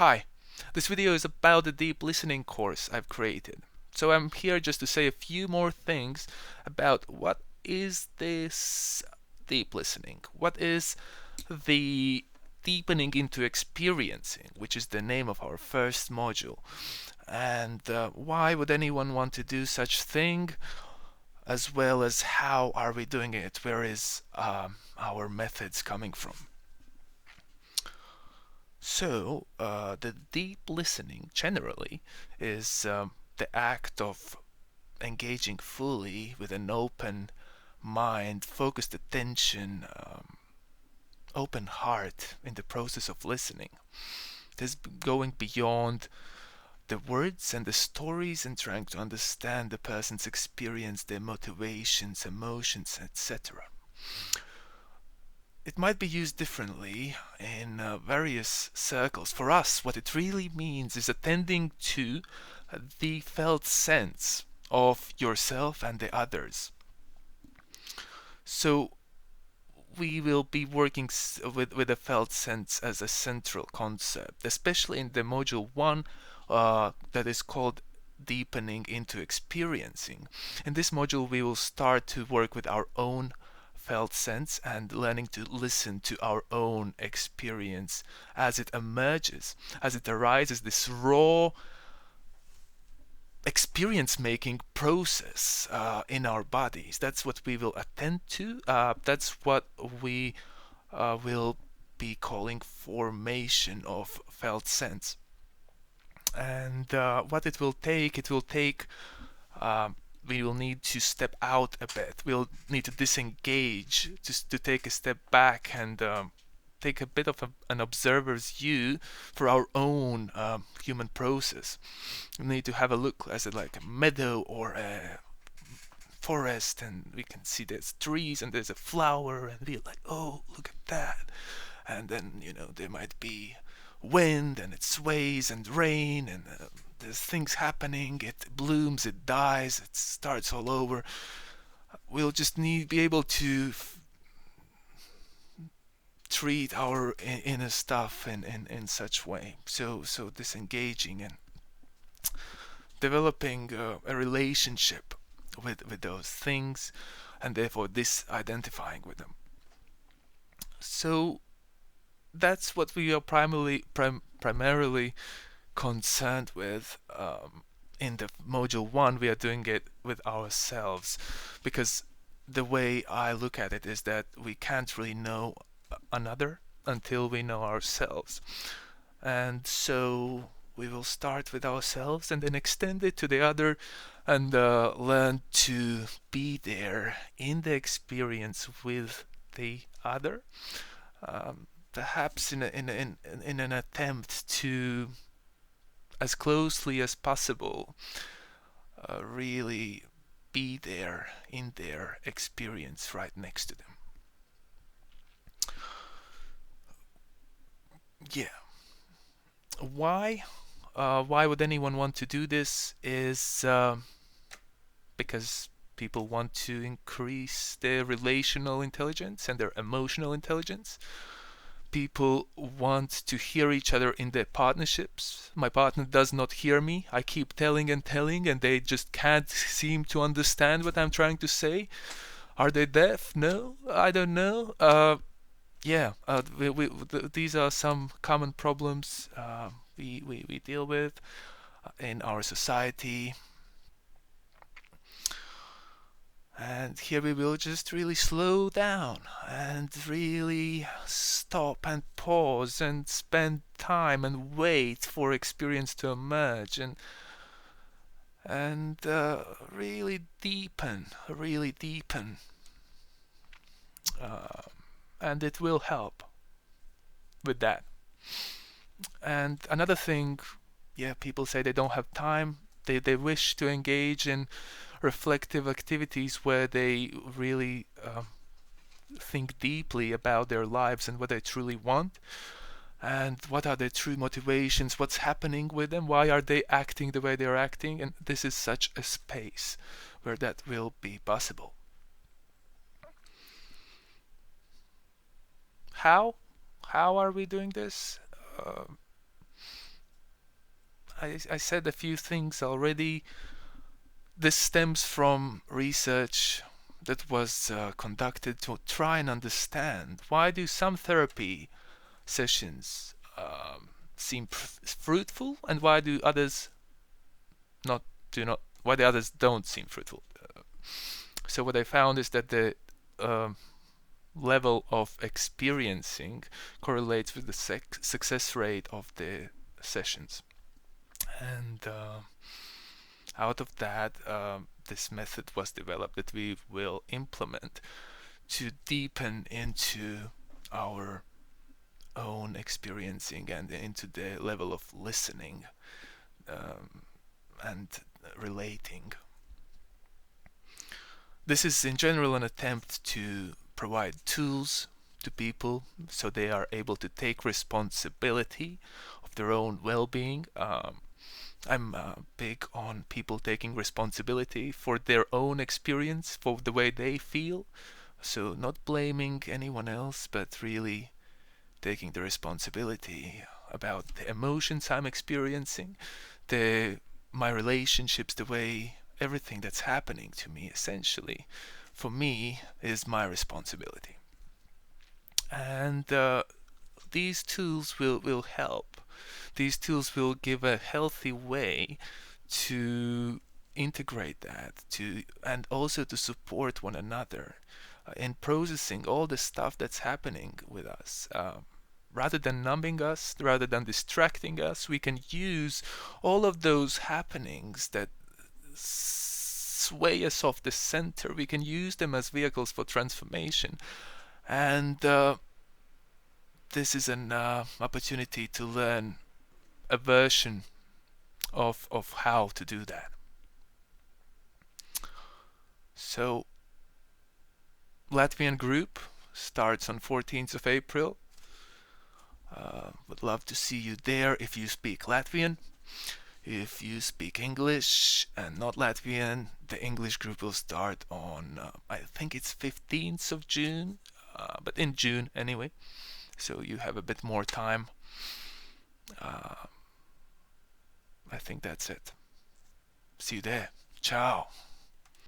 Hi, this video is about the deep listening course I've created. So I'm here just to say a few more things about what is this deep listening? What is the deepening into experiencing, which is the name of our first module? And why would anyone want to do such thing? As well as how are we doing it? Where is our methods coming from? So, the deep listening generally is the act of engaging fully with an open mind, focused attention, open heart in the process of listening. This going beyond the words and the stories and trying to understand the person's experience, their motivations, emotions, etc. It might be used differently in various circles. For us, what it really means is attending to the felt sense of yourself and the others. So we will be working with a felt sense as a central concept, especially in the module 1 that is called deepening into experiencing. In this module we will start to work with our own felt sense and learning to listen to our own experience as it emerges, as it arises, this raw experience making process in our bodies. That's what we will attend to. That's what we will be calling formation of felt sense. And what it will take, we will need to step out a bit. We'll need to disengage, just to take a step back and take a bit of an observer's view for our own human process. We need to have a look as like a meadow or a forest, and we can see there's trees and there's a flower, and we're like, oh, look at that. And then there might be wind and it sways and rain and there's things happening. It blooms, it dies, it starts all over. We'll just need be able to treat our inner stuff in such way. So disengaging and developing a relationship with those things, and therefore disidentifying with them. So that's what we are primarily concerned with. In the module 1 we are doing it with ourselves, because the way I look at it is that we can't really know another until we know ourselves. And so we will start with ourselves and then extend it to the other, and learn to be there in the experience with the other, perhaps in an attempt to, as closely as possible, really be there in their experience right next to them. Yeah. Why would anyone want to do this? Is because people want to increase their relational intelligence and their emotional intelligence. People want to hear each other in their partnerships. My partner does not hear me. I keep telling and telling, and they just can't seem to understand what I'm trying to say. Are they deaf? No, I don't know. These are some common problems we deal with in our society. And here we will just really slow down and really stop and pause and spend time and wait for experience to emerge, and really deepen, and it will help with that. And another thing, people say they don't have time. They wish to engage in reflective activities where they really think deeply about their lives and what they truly want, and what are their true motivations, what's happening with them, why are they acting the way they're acting. And this is such a space where that will be possible. How are we doing this? I said a few things already. This stems from research that was conducted to try and understand why do some therapy sessions seem fruitful, and why do others not do not why the others don't seem fruitful. So what I found is that the level of experiencing correlates with the success rate of the sessions, and out of that, this method was developed that we will implement to deepen into our own experiencing and into the level of listening and relating. This is in general an attempt to provide tools to people so they are able to take responsibility of their own well-being. I'm big on people taking responsibility for their own experience, for the way they feel. So not blaming anyone else, but really taking the responsibility about the emotions I'm experiencing, my relationships, the way everything that's happening to me essentially for me is my responsibility. And these tools will help. These tools will give a healthy way to integrate that and also to support one another in processing all the stuff that's happening with us. Rather than numbing us, rather than distracting us, we can use all of those happenings that sway us off the center. We can use them as vehicles for transformation. And this is an opportunity to learn a version of how to do that. So, Latvian group starts on 14th of April. Would love to see you there if you speak Latvian. If you speak English and not Latvian, the English group will start on, I think it's 15th of June, but in June anyway. So you have a bit more time. I think that's it. See you there. Ciao.